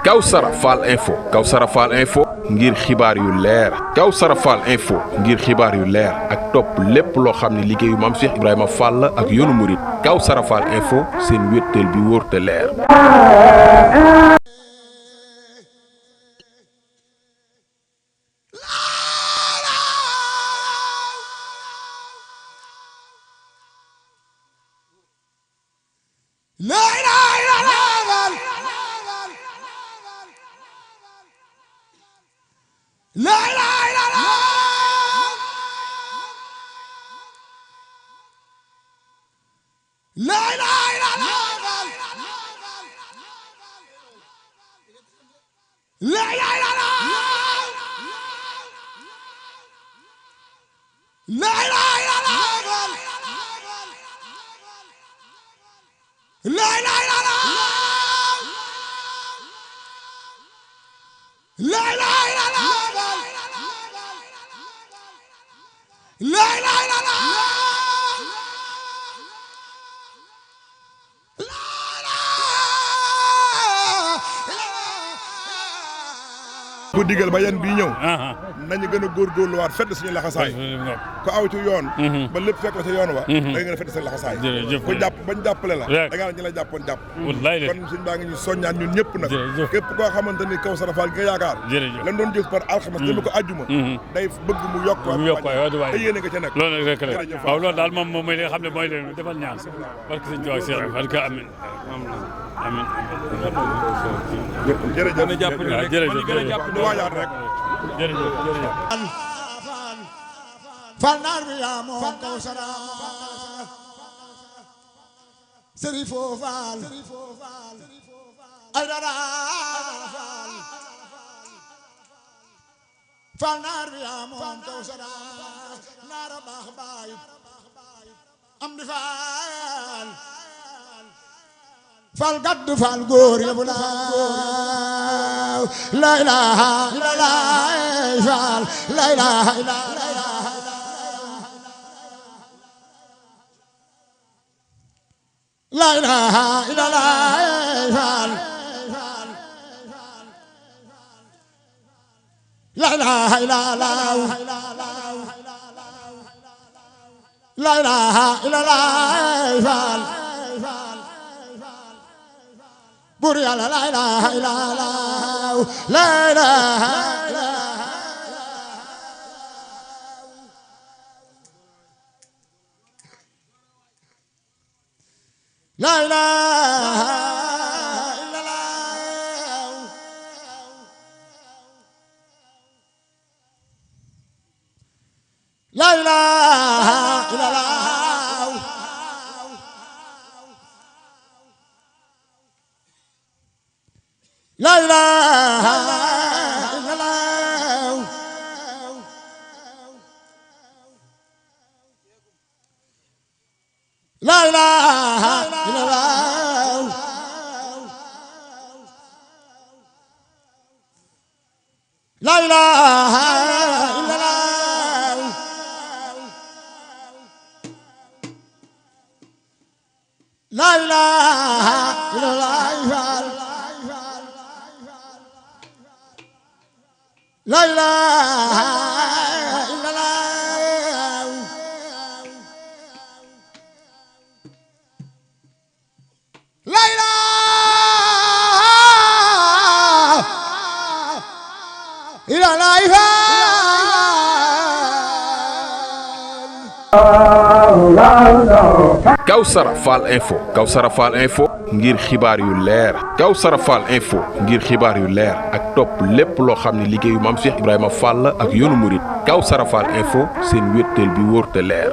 Kawsara Fall Info ngir xibaar yu leer Kawsara Fall Info ngir xibaar yu leer ak topp lépp loo xam ne liggéeyu Maam Cheikh Ibrahima Fall ak yoonu murit Kawsara Fall Info seen wéttal bi wóor te leer. ko digal ba yan bii ñëw nañu gën a góorgóorluwaat fedd suñu laxasaay ko aw ci yoon ba lépp fekk sa yoon wa da nga gën a fedd sa laxasaay ko jàpp bañ jàppale la da nga ñu la jàppoon jàpp kon suñu baa ngi ñu soññaan ñun ñëpp nag képp koo xamante ni Kawsara Fall gi nga yaakaar lan doon jëf par alxames dama ko àjjuma day bëgg mu yokk te yéene nga ca nekk loolu rek la waaw loolu daal moom mooy li nga xam ne mooy leen defal ñaan parce que suñu tuwaay Cheikh parce que amin jërëjëf ñu waajaat rek jërëjëf Fall naar bi yaa moom Kawsara Serifo Fall ay dara Fall naar bi yaa moom Kawsara naara baax baay am di Fall Fall gaddu Fall góor yëpp laaw la ilaha illallah Fall la ilaha illallah la ilaha illallah Fall la ilaha illallah la ilaha illallah Fall bur Yàlla la ilaha illallah la ilaha la ilaha illallah la ilaha illallah la ilaha illallah la ilaha illallah la ilaha illallah la ilaha illallah la ilaha illallah la ilaha illallah Kawsara Fall Info ngir xibaar yu leer Kawsara Fall Info ngir xibaar yu leer ak topp lépp loo xam ne liggéeyu Maam Cheikh Ibrahima Fall ak yoonu murit Kawsara Fall Info seen wéttal bi wóor te leer